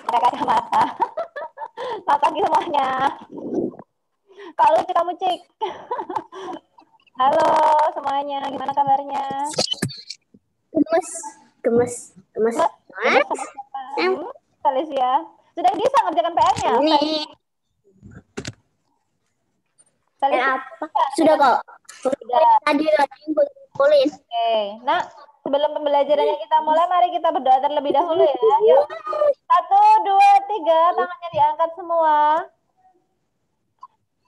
Pakai kacamata. Selamat pagi semuanya. Kak Luci, kamu cik. Halo semuanya, gimana kabarnya? Gemes, gemes, gemes. Gemes sama siapa? Alicia. Sudah bisa ngerjakan PR-nya? Ini Alicia, apa? Sudah kok. sudah. Tadi kumpulin. Oke, nah sebelum pembelajarannya kita mulai, mari kita berdoa terlebih dahulu ya. Yuk, 1, 2, 3, tangannya diangkat semua.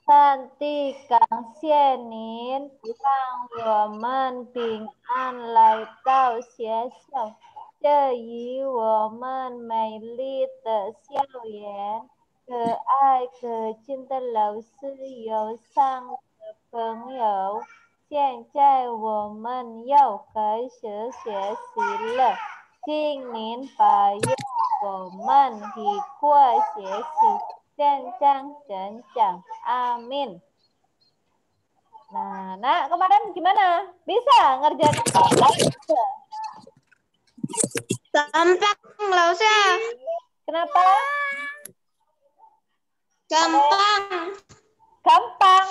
Santi Kang Sienin, Kang Woman Ping An Lai Tao Xie Xiao, Zhe Yi Woman Mei Li De Xiao Yan, Ke Ai Ke Jin De Lao Si You Sang De Peng You, Xian Zai Woman Yao Kai Shi Xie Xi Le, Jing Nin Pa Yu Woman Hi Kuo Xie Xi, Zhen Zhang Zhen Zhang. Amin. Nah, kemarin gimana? Bisa ngerjain Gampang, nggak usah. Kenapa? Gampang. Gampang.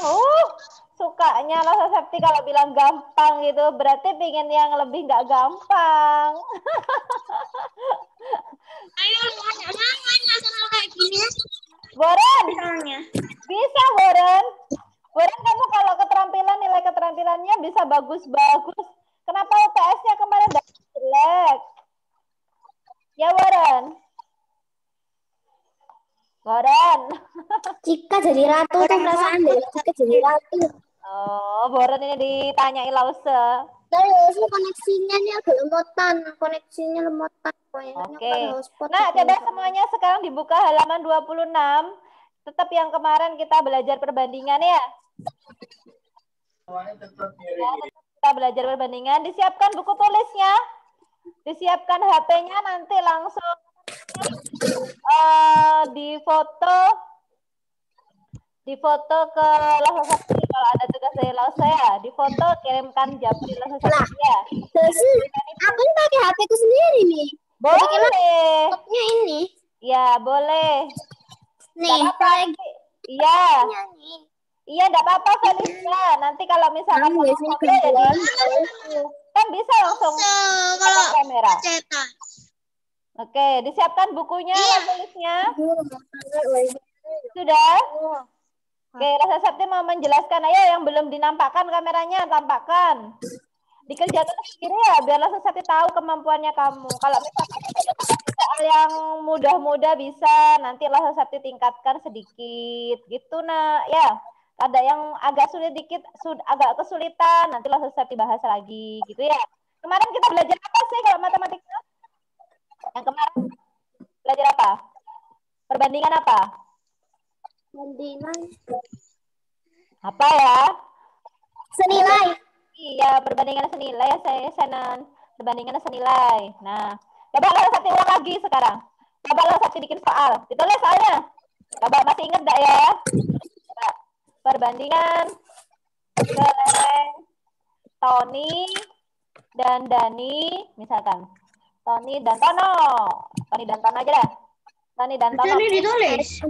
Sukanya loh Septi kalau bilang gampang gitu. Berarti pingin yang lebih nggak gampang. Ayo, nanya soal kayak gini. Boren, Misalnya. bisa Boren. Boren, kamu kalau keterampilan, nilai keterampilannya bisa bagus-bagus. Kenapa UTS-nya kemarin jelek? Ya Boren. Boren. Jika jadi ratu tuh perasaan deh. Jika jadi ratu. Oh, Boren ini ditanyain Lause. Terus koneksinya nih agak lemotan. Koneksinya lemotan. Oke. Nah, coba semuanya sekarang dibuka halaman 26. Tetap yang kemarin kita belajar perbandingan ya. Kita belajar perbandingan. Disiapkan buku tulisnya. Disiapkan HP-nya, nanti langsung difoto ke Lause Sakti. Kalau ada tugas dari Lause ya, difoto kirimkan Japri Lause Sakti ya. Aku ini pakai HP ku sendiri nih. Boleh. Laptopnya ini. Ya, boleh. Nih, iya. Iya, enggak apa-apa Felicia. Nanti kalau misalkan mau foto jadi kan bisa langsung pakai kamera. Oke, disiapkan bukunya, tulisnya. Sudah? Oke, Rasa Sakti mau menjelaskan. Ayo yang belum dinampakkan kameranya, tampakkan. Dikerjakan sendiri ya, biar Rasa Sakti tahu kemampuannya kamu. Kalau misalkan soal yang mudah-mudah bisa, nanti Rasa Sakti tingkatkan sedikit. Gitu, nak. Ya, ada yang agak sulit dikit, agak kesulitan, nanti Rasa Sakti bahas lagi. Gitu ya. Kemarin kita belajar apa sih kalau matematika? Yang kemarin belajar apa? Perbandingan apa? Perbandingan. Apa ya? Senilai. Iya, perbandingan senilai ya, Senan. Perbandingan senilai. Nah, coba lo Sakti ulang lagi sekarang. Coba lo Sakti bikin soal. Ditulis soalnya. Coba masih ingat enggak ya? Coba. Perbandingan kelereng Tony dan Dani, misalkan. Tony dan Tono. Tony dan Tono aja dah. Tony dan Tono. Ini ditulis.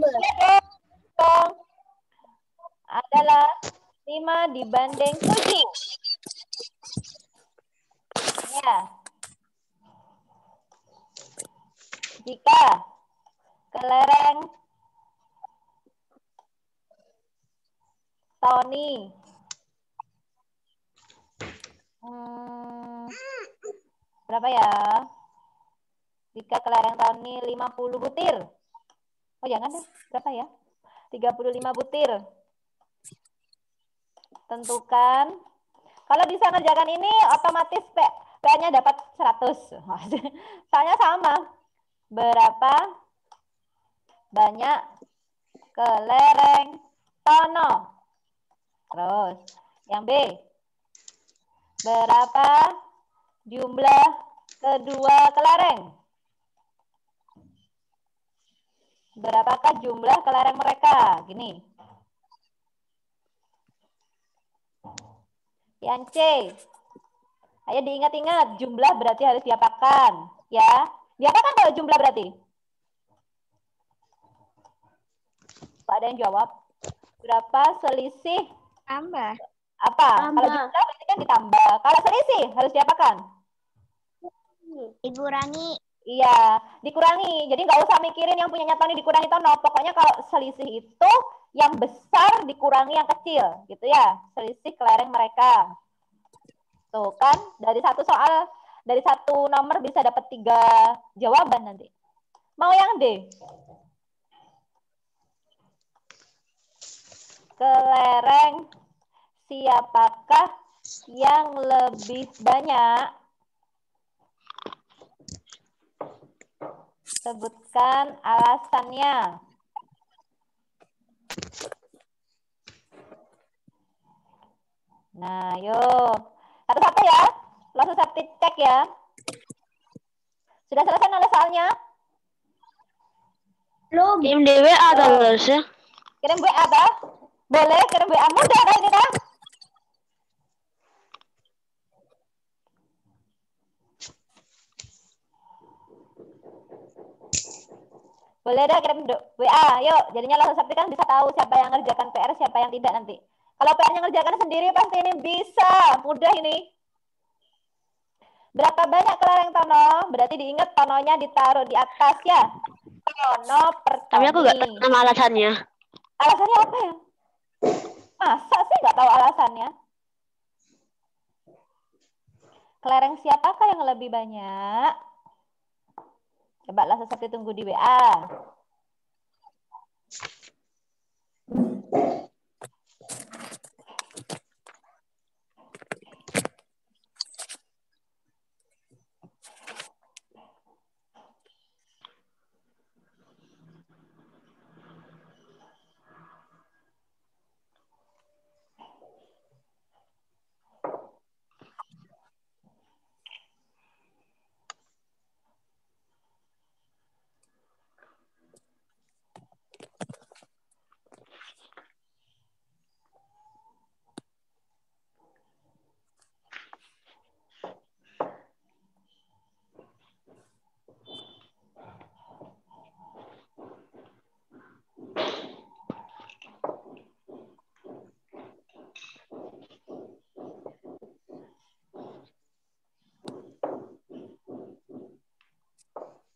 Adalah 5 dibanding 7. Ya. Jika kelereng Tony berapa ya? Jika kelereng Tony 50 butir. Oh jangan deh, berapa ya? 35 butir. Tentukan. Kalau bisa ngerjakan ini otomatis P-nya dapat 100. Soalnya sama. Berapa banyak kelereng Tono? Terus, yang B. Berapa jumlah kedua kelereng? Berapakah jumlah kelereng mereka? Gini. Yang C. Ayo diingat-ingat, jumlah berarti harus diapakan. Ya. Diapakan kalau jumlah berarti? Pak ada yang jawab. Berapa selisih? Tambah. Apa? Tambah. Kalau jumlah berarti kan ditambah. Kalau selisih harus diapakan? Dikurangi. Iya, dikurangi. Jadi nggak usah mikirin yang punyanya Tony dikurangi Tono. Pokoknya kalau selisih itu yang besar dikurangi yang kecil, gitu ya. Selisih kelereng mereka. Tuh kan, dari satu nomor bisa dapat 3 jawaban nanti. Mau yang D? Kelereng siapakah yang lebih banyak? Sebutkan alasannya. Nah, yuk. Satu-satu ya. Langsung saya cek ya. Sudah selesai nulis soalnya? Belum. Kirim di WA atau ya? Kirim WA dah. Boleh kirim WA mudah dah ini dah. Boleh dah kirim WA. Yuk, jadinya langsung Sakti kan bisa tahu siapa yang ngerjakan PR, siapa yang tidak nanti. Kalau PR-nya ngerjakan sendiri pasti ini bisa. Mudah ini. Berapa banyak kelereng Tono? Berarti diingat Tononya ditaruh di atas ya. Tono per Tony. Tapi aku nggak tahu nama alasannya. Alasannya apa ya? Masa sih nggak tahu alasannya? Kelereng siapakah yang lebih banyak? Coba lah seperti tunggu di WA.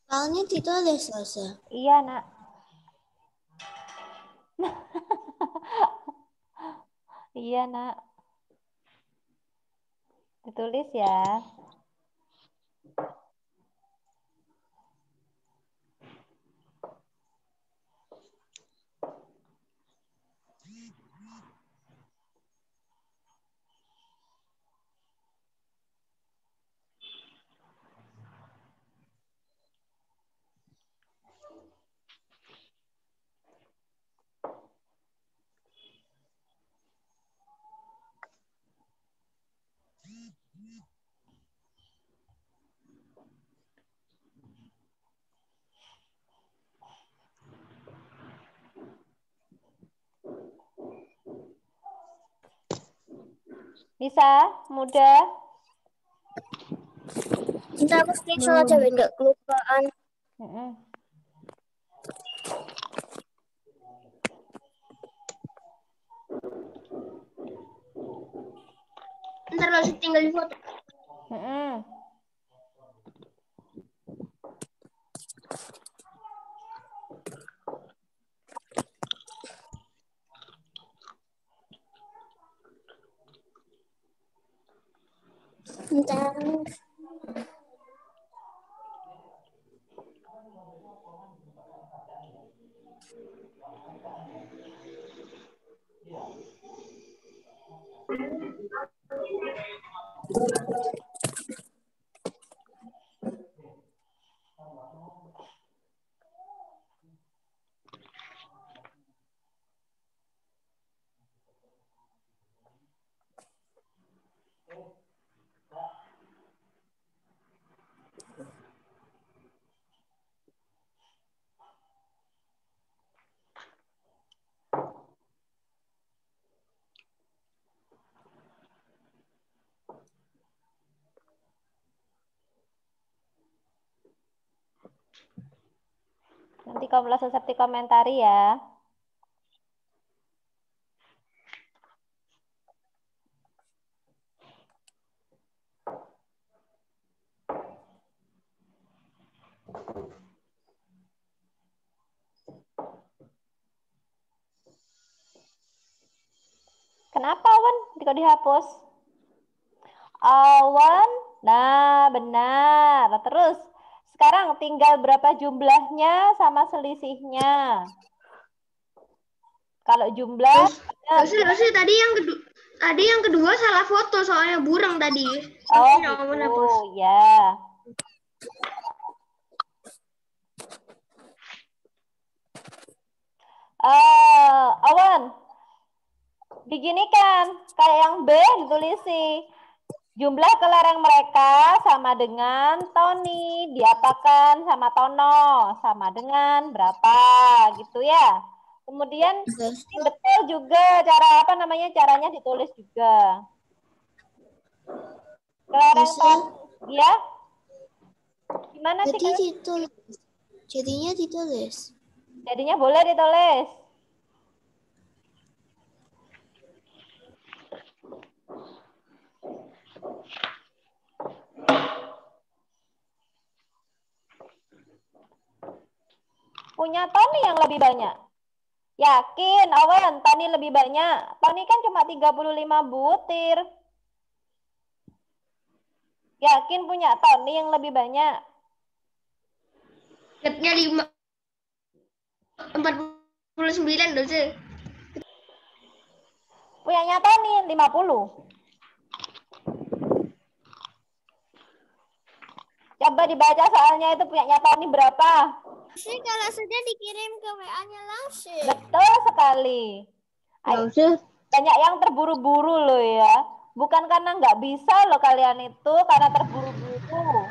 Soalnya ditulis Sasa. Iya, Nak. Iya, Nak. Ditulis ya. Bisa? Mudah? Ntar aku screenshot aja biar nggak kelupaan. Ntar harus tinggal di foto. Ntar. Nanti kamu seperti komentari ya. Kenapa Wan? Kok dihapus? Awan. Nah, benar. Terus sekarang tinggal berapa jumlahnya sama selisihnya. Kalau jumlah Terus tadi yang kedua salah foto soalnya burang tadi. oh gitu, ya. Awan, diginikan kayak yang B ditulisi. Jumlah kelereng mereka sama dengan Tony, diapakan sama Tono, sama dengan berapa gitu ya. Kemudian ini betul juga caranya ditulis juga. Kelereng dia gimana sih? Jadinya ditulis. Jadinya boleh ditulis. Punya Tony yang lebih banyak. Yakin, Awan, Tony lebih banyak. Tony kan cuma 35 butir. Yakin punya Tony yang lebih banyak. Dapatnya 49 dosen. Punyanya Tony 50. Coba dibaca soalnya itu punyanya Tony berapa? Kalau sudah dikirim ke WA-nya langsung. Betul sekali. Banyak yang terburu-buru loh ya. Bukan karena nggak bisa loh kalian itu, karena terburu-buru.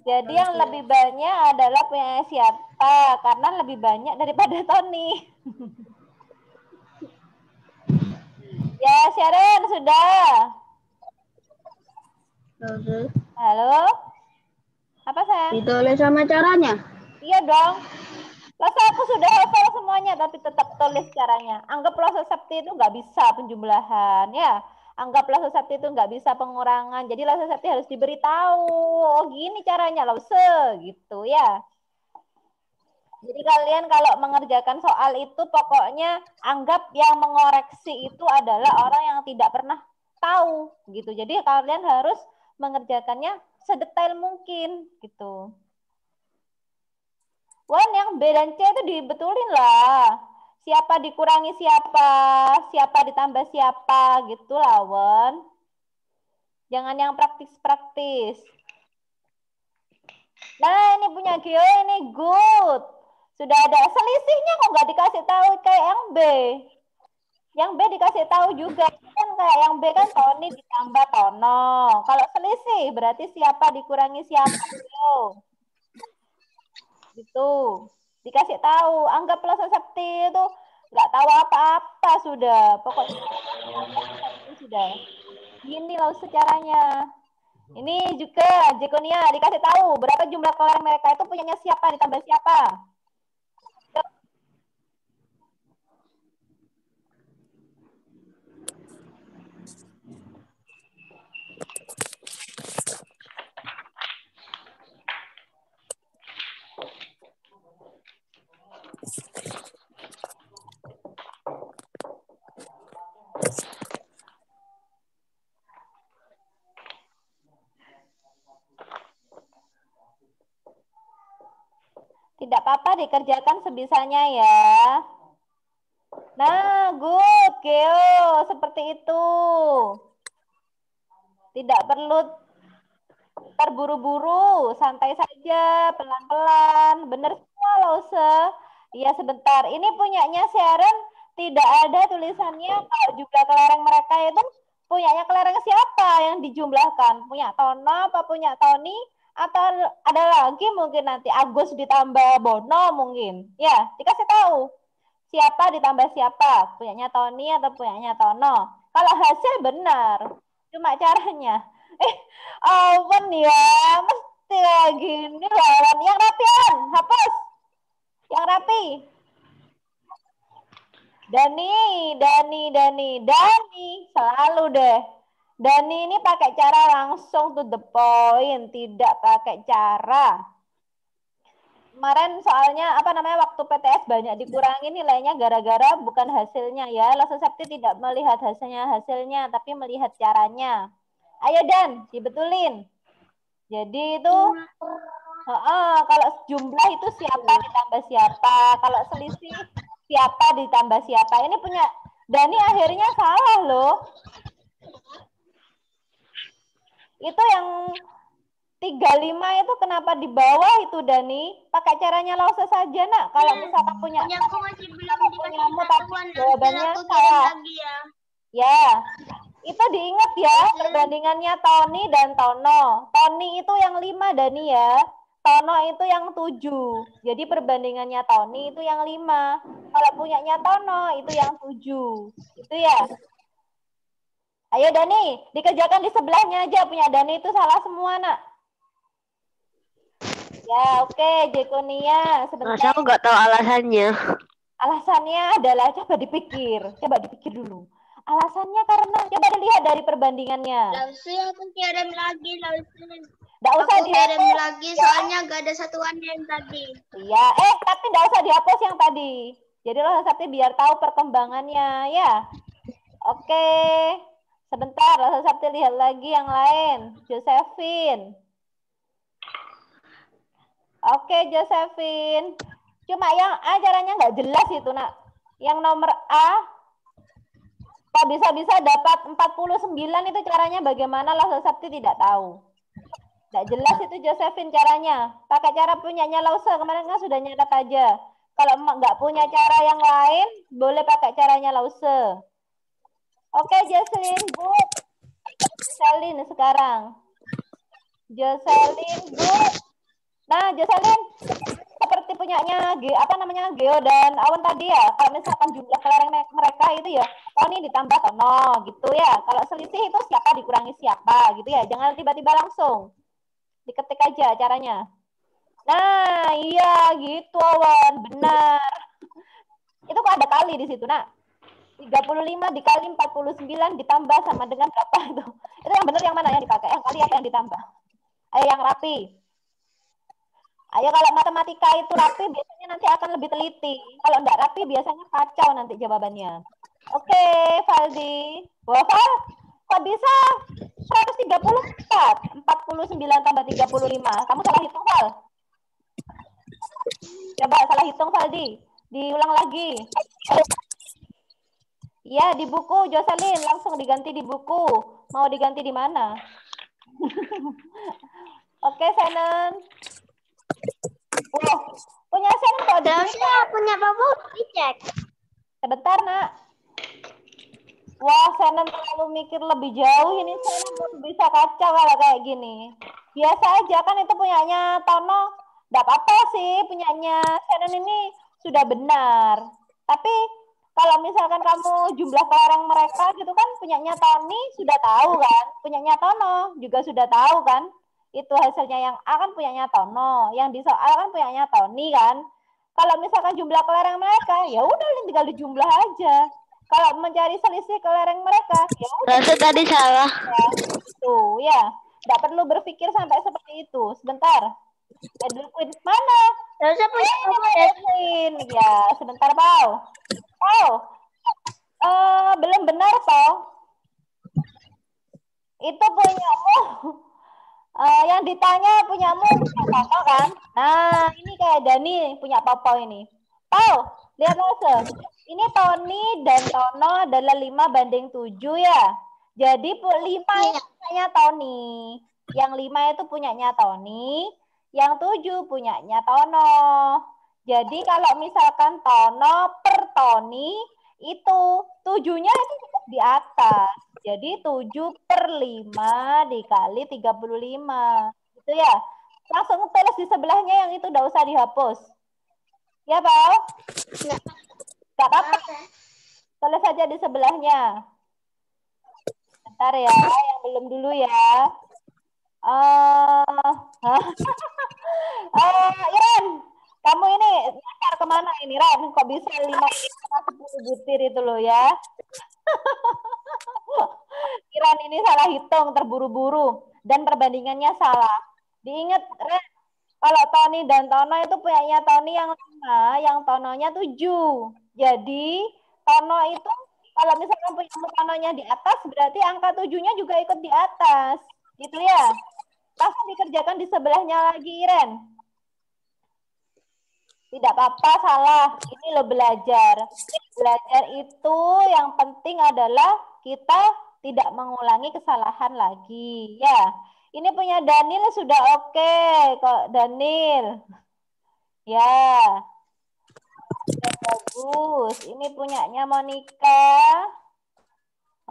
Jadi yang lebih banyak adalah punya siapa? Karena lebih banyak daripada Tony. Ya, Sharon sudah. Halo? Apa sayang? Ditulis sama caranya. Iya dong. Masa aku sudah hafal semuanya tapi tetap tulis caranya. Anggap proses septi itu nggak bisa penjumlahan ya. Anggap proses septi itu nggak bisa pengurangan. Jadi proses septi harus diberitahu. Oh gini caranya lause gitu ya. Jadi kalian kalau mengerjakan soal itu pokoknya anggap yang mengoreksi itu adalah orang yang tidak pernah tahu gitu. Jadi kalian harus mengerjakannya sedetail mungkin gitu. Wan, yang B dan C itu dibetulin lah. Siapa dikurangi siapa, siapa ditambah siapa, gitu lah, Wan. Jangan yang praktis-praktis. Nah, ini punya Gio, ini good. Sudah ada selisihnya kok nggak dikasih tahu kayak yang B. Yang B dikasih tahu juga. Kan kayak yang B kan Tony ditambah Tono. Kalau selisih berarti siapa dikurangi siapa, Gio. Gitu, dikasih tahu, anggaplah Septi itu nggak tahu apa-apa sudah, pokoknya sudah gini loh secaranya. Ini juga Jekonia dikasih tahu berapa jumlah kelereng mereka itu punyanya siapa ditambah siapa. Tidak apa-apa dikerjakan sebisanya ya. Nah, good, Geo, seperti itu. Tidak perlu terburu-buru, santai saja, pelan-pelan. Bener semua loh, Iya, sebentar. Ini punyanya Sharon tidak ada tulisannya kalau jumlah kelereng mereka itu punyanya kelereng siapa yang dijumlahkan? Punya Tono apa punya Tony? Atau ada lagi mungkin nanti Agus ditambah Bono mungkin. Ya, dikasih tahu. Siapa ditambah siapa? Punyanya Tony atau punyanya Tono? Kalau hasil benar. Cuma caranya. Awan ya, mesti kayak gini lawan yang rapian, hapus. Yang rapi. Dani. Selalu deh. Dani ini pakai cara langsung to the point, tidak pakai cara. Kemarin soalnya apa namanya waktu PTS banyak dikurangi nilainya gara-gara bukan hasilnya ya. Lasa Septi tidak melihat hasilnya, tapi melihat caranya. Ayo Dan, dibetulin. Jadi itu kalau jumlah itu siapa ditambah siapa. Kalau selisih siapa ditambah siapa. Ini punya Dani akhirnya salah loh. Itu yang 35 itu kenapa di bawah itu Dani? Pakai caranya Lause saja nak. Kalau misalkan punya Punyaku masih belum punyamu dikasih tapi satuan. jawabannya Aku kirim salah. lagi ya. Ya, itu diingat ya perbandingannya Tony dan Tono. Tony itu yang 5 Dani ya. Tono itu yang 7. Jadi perbandingannya Tony itu yang 5. Kalau punyanya Tono itu yang 7. Itu ya. Ayo Dani, dikerjakan di sebelahnya aja. Punya Dani itu salah semua nak. Ya oke, Jekonia. Masa Sebentar. aku nggak tahu alasannya. Alasannya adalah, coba dipikir dulu. Alasannya karena, coba dilihat dari perbandingannya. Lause aku kirim lagi, Lause. Nggak usah Aku kirim dihapus. lagi, soalnya gak ada satuannya yang tadi. Iya, tapi nggak usah dihapus yang tadi. Jadi lo Sapti biar tahu perkembangannya, ya. Oke, sebentar, lo Sapti lihat lagi yang lain. Josephine. Oke, Josephine. Cuma yang A caranya nggak jelas itu, nak. Yang nomor A, kok bisa-bisa dapat 49 itu caranya bagaimana, lo Sapti tidak tahu. Nggak jelas itu Josephine caranya. Pakai cara punyanya Lause, kemarin kan sudah nyatat aja. Kalau nggak punya cara yang lain, boleh pakai caranya Lause. Oke, Jocelyn, good. Jocelyn sekarang. Jocelyn, good. Nah, Jocelyn, seperti punyanya Geo dan Awan tadi ya. Kalau misalkan jumlah kelereng mereka itu ya, oh ini ditambah Tono gitu ya. Kalau selisih itu siapa dikurangi siapa gitu ya. Jangan tiba-tiba langsung. Diketik aja caranya. Nah, iya gitu Awan, benar. Itu kok ada kali di situ, nak. 35 dikali 49 ditambah sama dengan berapa itu? Itu yang benar yang mana yang dipakai? Yang kali apa yang ditambah? Ayo yang rapi. Ayo kalau matematika itu rapi biasanya nanti akan lebih teliti. Kalau enggak rapi biasanya kacau nanti jawabannya. Oke, Valdi. Wah, Val, kok bisa 134? 49 tambah 35. Kamu salah hitung, Val. Coba salah hitung, Valdi. Diulang lagi. Iya, di buku, Jocelyn. Langsung diganti di buku. Mau diganti di mana? Oke, Shannon. Wah, punya Shannon kok Harusnya punya Papa dicek. Sebentar, nak. Wah, Shannon terlalu mikir lebih jauh. Ini Shannon bisa kacau kalau kayak gini. Biasa aja, kan itu punyanya Tono. Nggak apa-apa sih, punyanya Shannon ini sudah benar. Tapi kalau misalkan kamu jumlah kelereng mereka gitu kan, punyanya Tony sudah tahu kan, punyanya Tono juga sudah tahu kan, itu hasilnya yang A kan punyanya Tono, yang di soal kan punyanya Tony kan. Kalau misalkan jumlah kelereng mereka, ya udah tinggal dijumlah aja. Kalau mencari selisih kelereng mereka, ya udah. Rasa tadi salah. Tuh ya, nggak perlu berpikir sampai seperti itu. Sebentar, Edwin mana? Harusnya punya Papa Edwin, ya sebentar Pau. Belum benar Pau. Itu punyamu. Yang ditanya punyamu punya Pau kan? Nah, ini kayak Dani punya Pau ini. Pau, lihat aja. Ini Tony dan Tono adalah 5:7 ya. Jadi 5 itu punyanya Tony. Yang 5 itu punyanya Tony. Yang 7 punyanya Tono. Jadi kalau misalkan Tono per Tony, itu 7-nya itu di atas. Jadi 7/5 dikali 35. Gitu ya. Langsung tulis di sebelahnya yang itu udah usah dihapus. Ya, Pau? Gak apa-apa. Tulis saja di sebelahnya. Bentar ya, yang belum dulu ya. Iren, kamu ini Bentar, kemana ini, Ren? Kok bisa 5,10 butir itu loh ya? Kiran ini salah hitung, terburu-buru. Dan perbandingannya salah. Diingat, Ren, kalau Tony dan Tono itu punyanya Tony yang 5, yang Tononya 7. Jadi, Tono itu kalau misalkan punya Tononya di atas, berarti angka 7-nya juga ikut di atas. Gitu ya. Langsung dikerjakan di sebelahnya lagi, Ren. Tidak apa-apa, salah. Ini lo belajar. Belajar itu yang penting adalah kita tidak mengulangi kesalahan lagi. Ya, ini punya Daniel sudah oke kok, Daniel. Ya, sudah bagus. Ini punyanya Monica.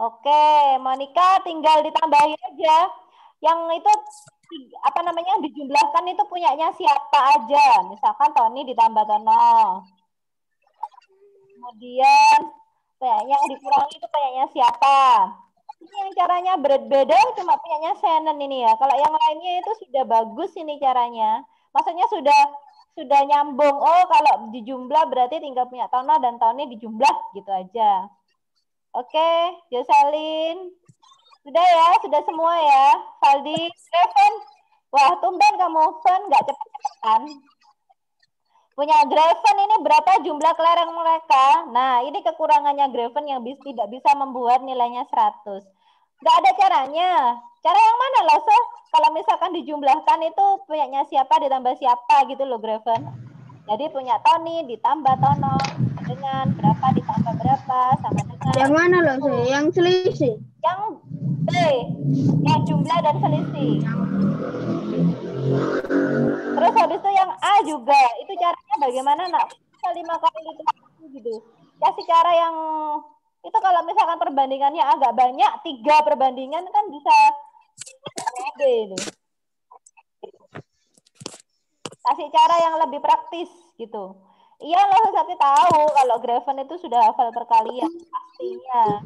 Oke, Monica tinggal ditambahin aja. Yang itu apa namanya dijumlahkan itu punyanya siapa aja. Misalkan Tony ditambah Tono. Kemudian punyanya dikurangi itu punyanya siapa. Ini yang caranya berbeda cuma punyanya Shannon ini ya. Kalau yang lainnya itu sudah bagus ini caranya. Maksudnya sudah nyambung. Oh, kalau dijumlah berarti tinggal punya Tono dan Tony dijumlah gitu aja. Oke, Jocelyn. Sudah ya, sudah semua ya. Valdi, Greven. Wah, tumben kamu Fen nggak cepet-cepetan. Punya Greven ini berapa jumlah kelereng mereka? Nah, ini kekurangannya Greven yang tidak bisa membuat nilainya 100. Nggak ada caranya. Cara yang mana loh, so? Kalau misalkan dijumlahkan itu punyanya siapa ditambah siapa gitu loh, Greven. Jadi punya Tony ditambah Tono dengan berapa ditambah berapa sama dengan Yang mana loh, yang selisih? yang B, yang jumlah dan selisih. Terus habis itu yang A juga, itu caranya bagaimana nak? Bisa 5 kali lipat gitu. Kasih cara yang itu kalau misalkan perbandingannya agak banyak, 3 perbandingan kan bisa B itu. Kasih cara yang lebih praktis gitu. Iya loh, tapi tahu kalau Graven itu sudah hafal perkalian pastinya.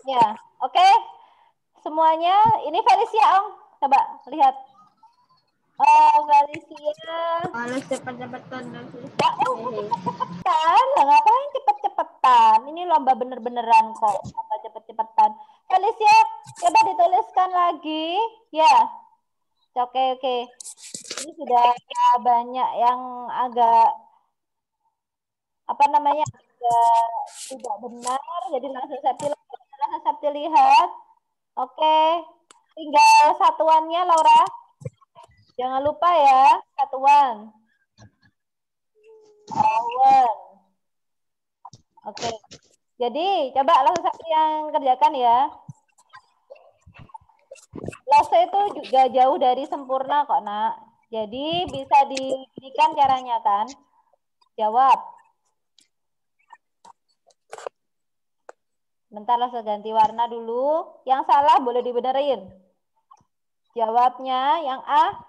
Ya, oke. Semuanya, ini Felicia, Om. Coba lihat. Oh, Felicia. Harus cepat-cepatan nanti. Cepet-cepetan. Lah, ngapain cepet-cepetan? Ini lomba bener-beneran kok. Lomba cepet-cepetan. Felicia, coba dituliskan lagi. Ya. Oke, oke. Ini sudah banyak yang agak apa namanya agak tidak benar. Jadi langsung saya lihat. Oke. Tinggal satuannya, Laura. Jangan lupa ya, satuan. Power. Oke. Jadi, coba langsung yang kerjakan ya. Lose itu juga jauh dari sempurna kok, Nak. Jadi, bisa diberikan caranya kan? Jawab. Bentar, Lose ganti warna dulu. Yang salah boleh dibenerin. Jawabnya yang A.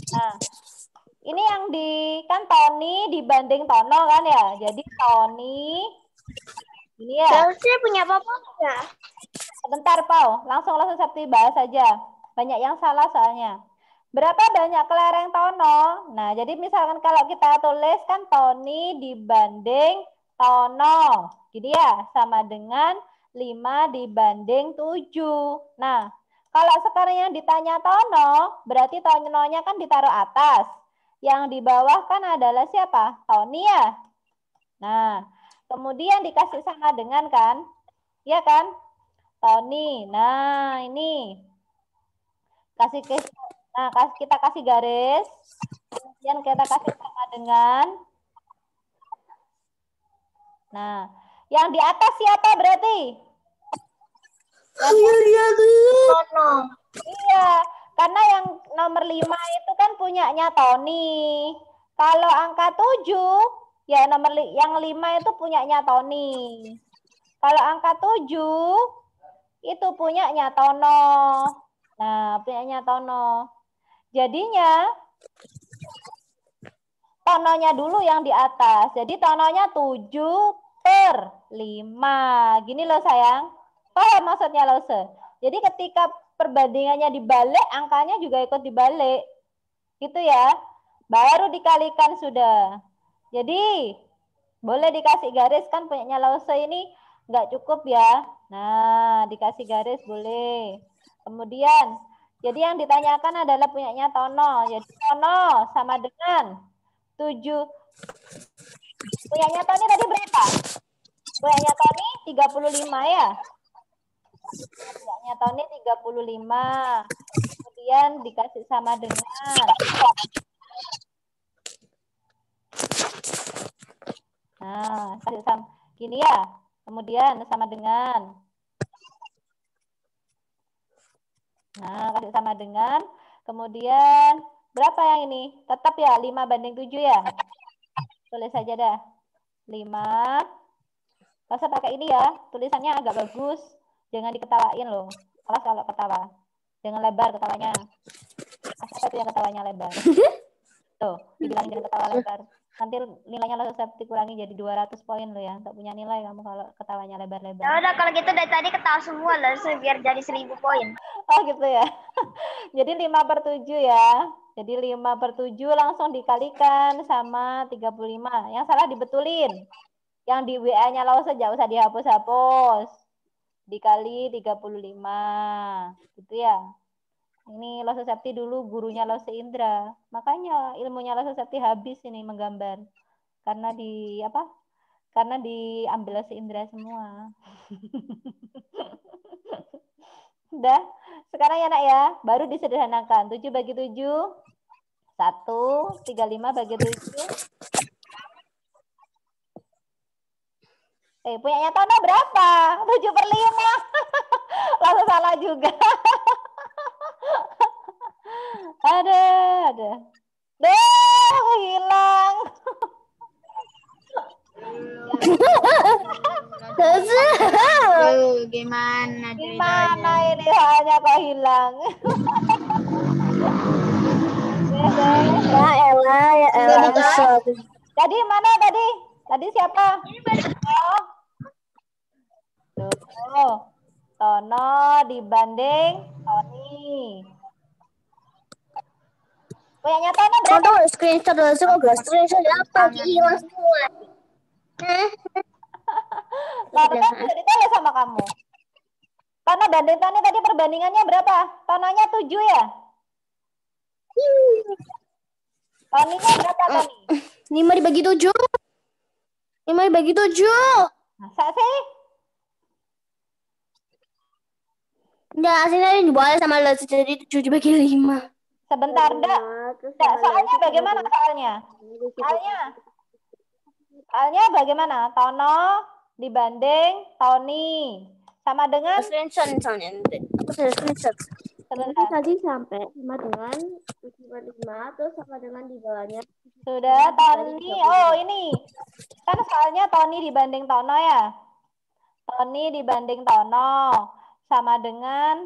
Nah, ini yang kan Tony dibanding Tono kan ya. Jadi Tony ini ya. Chelsea punya papa enggak? Sebentar, Pau. Langsung Sakti bahas saja. Banyak yang salah soalnya. Berapa banyak kelereng Tono? Nah, jadi misalkan kalau kita tulis kan Tony dibanding Tono. Gini ya, sama dengan 5 dibanding 7. Nah, kalau sekarang yang ditanya Tono, berarti Tononya kan ditaruh atas. Yang di bawah kan adalah siapa? Tony ya. Nah, kemudian dikasih sama dengan kan? Iya kan? Tony. Nah, ini. Kita kasih garis. Kemudian kita kasih sama dengan. Nah, yang di atas siapa berarti? Tono. Iya, karena yang nomor 5 itu kan punyanya Tony. Kalau angka 7, ya yang 5 itu punyanya Tony. Kalau angka 7, itu punyanya Tono. Nah, punyanya Tono. Jadinya, Tononya dulu yang di atas. Jadi Tononya 7/5. Gini loh sayang. Paham maksudnya loh, Jadi ketika perbandingannya dibalik, angkanya juga ikut dibalik. Gitu ya. Baru dikalikan sudah. Jadi, boleh dikasih garis kan punyanya Lause ini nggak cukup ya. Nah, dikasih garis boleh. Kemudian, jadi yang ditanyakan adalah punyanya Tono. Jadi Tono sama dengan 7. Punyanya Tony tadi berapa? Punyanya Tony 35 ya. Punyanya Tony 35. Kemudian dikasih sama dengan. Nah, kasih sama gini ya. Kemudian sama dengan. Nah, kasih sama dengan. Kemudian berapa yang ini? Tetap ya 5/7 ya. Tulis saja dah. 5. Masa pakai ini ya. Tulisannya agak bagus. Jangan diketawain loh. Awas kalau ketawa. Jangan lebar ketawanya. Siapa tuh yang ketawanya lebar? Tuh, dibilangin jangan ketawa lebar. Nanti nilainya lo dikurangi jadi 200 poin lo ya. Untuk punya nilai kamu kalau ketawanya lebar-lebar. Ya udah kalau gitu dari tadi ketawa semua lah, biar jadi 1000 poin. Oh gitu ya. Jadi 5/7 ya. Jadi 5/7 langsung dikalikan sama 35. Yang salah dibetulin. Yang di WA-nya lo saja usah dihapus-hapus. Dikali 35. Gitu ya. Ini Lose Septi dulu gurunya Lose Indra. Makanya ilmunya Lose Septi habis ini menggambar. Karena di apa? Karena diambil Lose Indra semua. Udah. Sekarang ya nak ya, baru disederhanakan. 7/7. 1, 35/7. Punyanya Tono berapa? 7/5. Langsung salah juga. Ada. Hilang. Gimana Gimana ini hanya kok hilang? Ya elah. Tadi mana tadi? Tadi siapa? Tuh. Tono dibanding Tony. Punyanya Tono berapa? Contoh screenshot dulu sih kok gak screenshot apa hilang semua. Lalu kan sudah ditulis sama kamu. Tono banding Tony tadi perbandingannya berapa? Tononya 7 ya? Toninya berapa Tony? 5/7. 5/7. Masa sih? Enggak, aslinya dibawa sama lo jadi 7/5. Sebentar, enggak. Soalnya bagaimana soalnya? Soalnya bagaimana? Tono dibanding Tony. Sama dengan? Screenshot misalnya nanti. Aku sudah screenshot. Sebentar. Tadi sampai sama dengan 7/5 terus sama dengan di bawahnya. Sudah, Tony. Oh, ini. Kan soalnya Tony dibanding Tono ya. Tony dibanding Tono. Sama dengan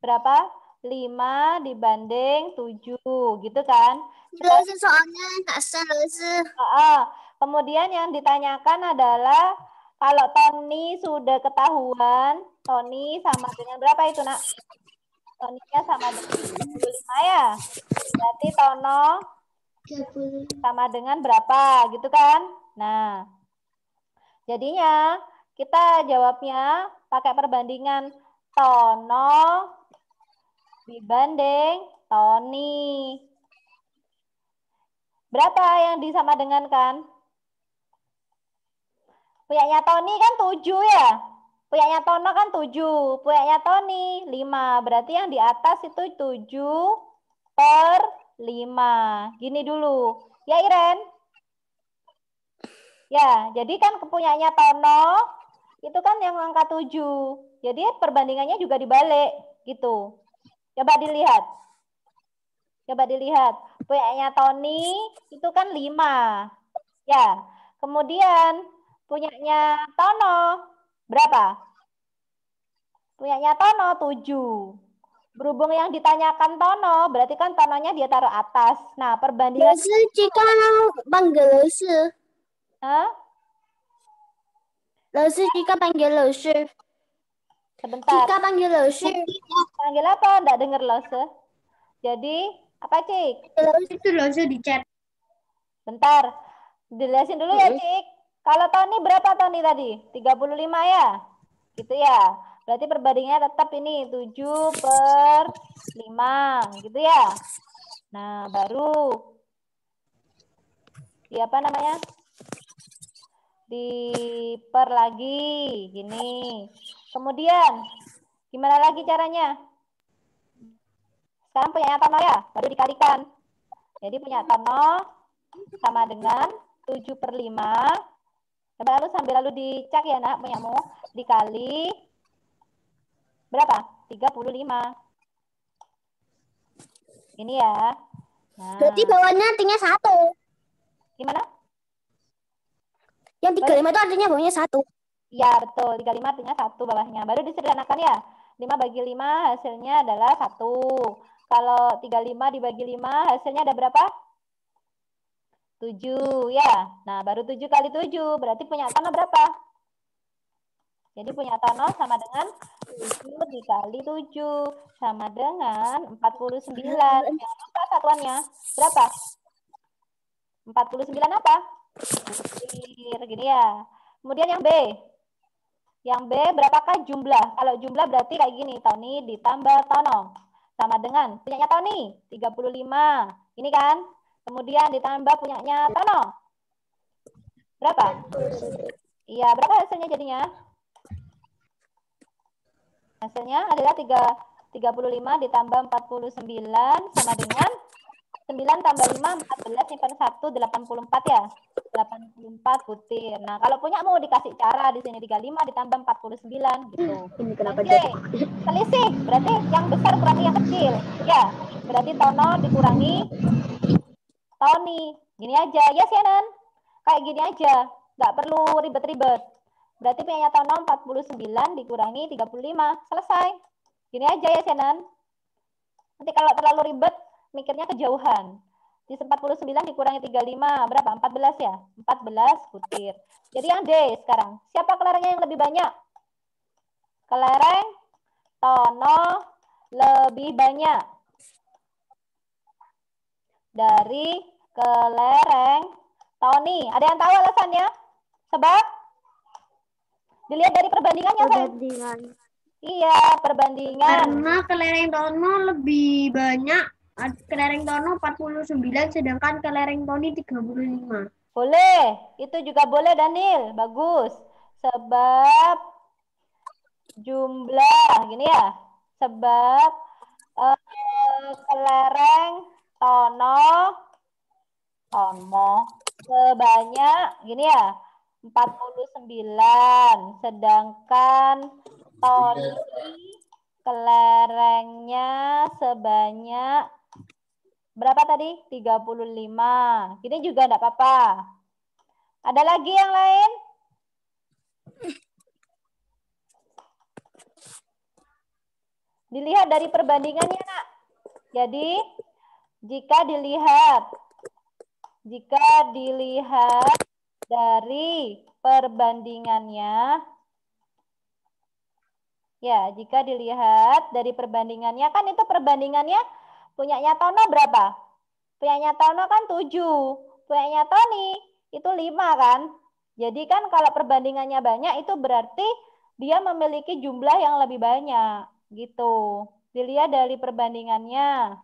berapa? 5 dibanding 7. Gitu kan? Soalnya nggak selesai. Kemudian yang ditanyakan adalah kalau Tony sudah ketahuan, Tony sama dengan berapa itu nak? Tony-nya sama dengan 25 ya. Berarti Tono sama dengan berapa gitu kan? Nah, jadinya kita jawabnya pakai perbandingan Tono dibanding Tony. Berapa yang disama dengan kan? Punyanya Tony kan 7 ya. Punyanya Tono kan 7. Punyanya Tony 5. Berarti yang di atas itu 7/5. Gini dulu. Ya Iren? Ya, jadi kan kepunyanya Tono itu kan yang angka 7. Jadi perbandingannya juga dibalik gitu. Coba dilihat. Punyanya Tony itu kan 5. Ya. Kemudian punyanya Tono berapa? Punyanya Tono 7. Berhubung yang ditanyakan Tono, berarti kan Tononya dia taruh atas. Nah, perbandingan jika panggil Lose. Hah? Lose jika panggil Lose. Sebentar. Jika panggil Lose. Panggil apa? Enggak dengar Lose. Jadi Apa, Cik? Itu loh, di chat. Bentar. Dijelasin dulu ya, Cik. Kalau Tony berapa Tony tadi? 35 ya? Gitu ya. Berarti perbandingannya tetap ini 7/5. Gitu ya. Nah, baru di apa namanya? Diper lagi. Gini. Kemudian, gimana lagi caranya? Sekarang punya Tono ya? Baru dikalikan. Jadi punya Tono sama dengan 7/5. Coba lalu sambil lalu dicek ya nak punyamu. Dikali berapa? 35. Ini ya. Nah, Berarti bawahnya artinya 1. gimana? Yang 35 itu artinya bawahnya 1. Ya betul, 35 artinya 1 bawahnya. Baru disederhanakan ya. 5/5 hasilnya adalah 1. Kalau 35 dibagi 5 hasilnya ada berapa? 7 ya. Nah, baru 7 kali 7. Berarti punya Tono berapa? Jadi punya Tono sama dengan 7 dikali 7. Sama dengan 49. Jangan lupa satuannya. Berapa? 49 apa? Butir. Gini ya. Kemudian yang B. Yang B berapakah jumlah? Kalau jumlah berarti kayak gini. Tony ditambah Tono. Sama dengan punyanya Tony. 35. Ini kan. Kemudian ditambah punyanya Tono. Berapa? Iya, berapa hasilnya jadinya? Hasilnya adalah 35 ditambah 49 sama dengan 9 tambah 5, 14, simpan 1, 84 ya. 84 butir. Nah, kalau punya mau dikasih cara di sini 35 ditambah 49 gitu. Ini kenapa Oke. Selisih, berarti yang besar kurangi yang kecil. Ya, berarti Tono dikurangi Tony. Gini aja, ya Shannon. Kayak gini aja, nggak perlu ribet-ribet. Berarti punyanya Tono 49 dikurangi 35. Selesai. Gini aja ya Shannon. Nanti kalau terlalu ribet, mikirnya kejauhan. Di 49 dikurangi 35, berapa? 14 ya? 14 butir. Jadi yang D sekarang. Siapa kelerengnya yang lebih banyak? Kelereng Tono lebih banyak dari kelereng Tony. Ada yang tahu alasannya? Sebab? Dilihat dari perbandingannya, Perbandingan. Iya, perbandingan. Karena kelereng Tono lebih banyak. Kelereng Tono 49, sedangkan kelereng Tony 35. Boleh, itu juga boleh Daniel. Bagus. Sebab jumlah, gini ya. Sebab kelereng Tono sebanyak, gini ya. 49. Sedangkan Tony kelerengnya sebanyak berapa tadi? 35. Ini juga enggak apa-apa. Ada lagi yang lain? Dilihat dari perbandingannya, Nak. Jadi, jika dilihat dari perbandingannya, ya, jika dilihat dari perbandingannya, kan itu perbandingannya punyanya Tono berapa? Punyanya Tono kan 7. Punyanya Tony itu 5 kan? Jadi kan kalau perbandingannya banyak itu berarti dia memiliki jumlah yang lebih banyak. Gitu. Dilihat dari perbandingannya.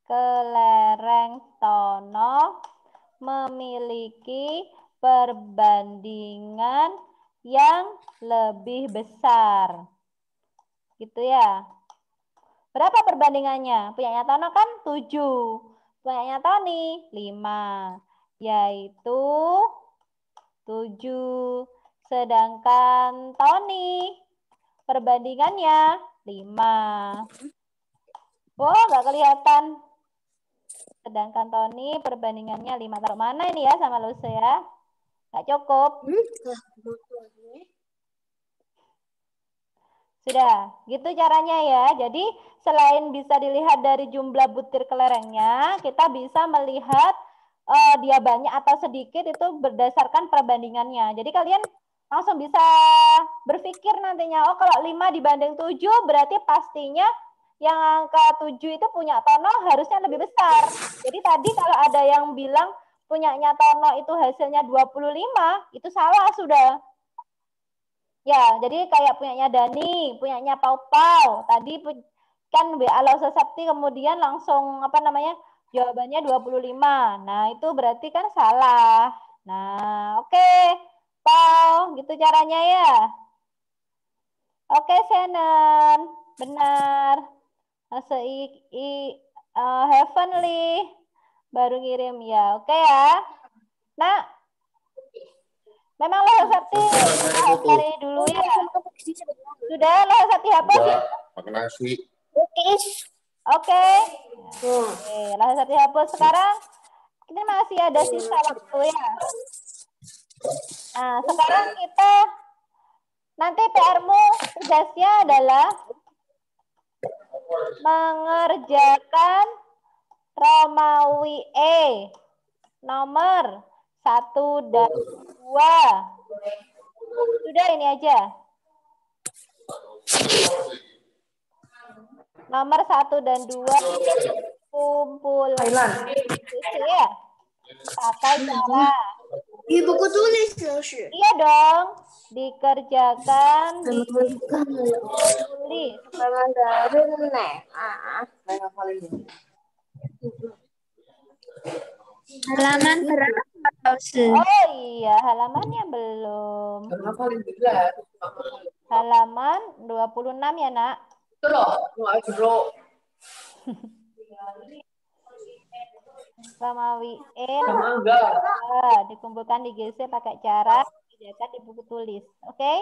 Kelereng Tono memiliki perbandingan yang lebih besar. Gitu ya. Berapa perbandingannya? Punyanya Tono kan 7. Punyanya Tony 5. Yaitu 7. Sedangkan Tony perbandingannya 5. Oh, nggak kelihatan. Sedangkan Tony perbandingannya 5. Taruh mana ini ya sama Lucy ya? Nggak cukup. Sudah, gitu caranya ya. Jadi selain bisa dilihat dari jumlah butir kelerengnya, kita bisa melihat dia banyak atau sedikit itu berdasarkan perbandingannya. Jadi kalian langsung bisa berpikir nantinya, oh kalau 5 dibanding 7 berarti pastinya yang angka 7 itu punya Tono harusnya lebih besar. Jadi tadi kalau ada yang bilang punyanya Tono itu hasilnya 25, itu salah sudah. Ya, jadi kayak punyanya Dani, punyanya Pau Pau. Tadi kan WA Lausa Sakti kemudian langsung apa namanya? Jawabannya 25. Nah, itu berarti kan salah. Nah, oke. Pau, gitu caranya ya. Oke, Shannon. Benar. Heavenly baru ngirim ya. Oke ya. Nah, memang Lausa Sakti cari dulu ya. Sudah Lausa Sakti hapus ya? Makan nasi. Oke. Oke, Lausa Sakti hapus sekarang. Ini masih ada sisa waktu ya. Nah, sekarang kita nanti PR-mu tugasnya adalah mengerjakan Romawi E nomor 1 dan 2. Sudah ini aja. Nomor 1 dan 2 kumpul ya. Pakai cara Di buku tulis, Lausir. iya dong, dikerjakan di tulis. Halaman berapa, Lausir? Oh iya, halamannya belum. Halaman 26 ya, Nak. Romawi E dikumpulkan di GC pakai cara dikerjakan di buku tulis. Oke?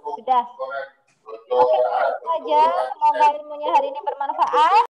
Sudah. Oke, itu aja. Semoga ilmunya hari ini bermanfaat.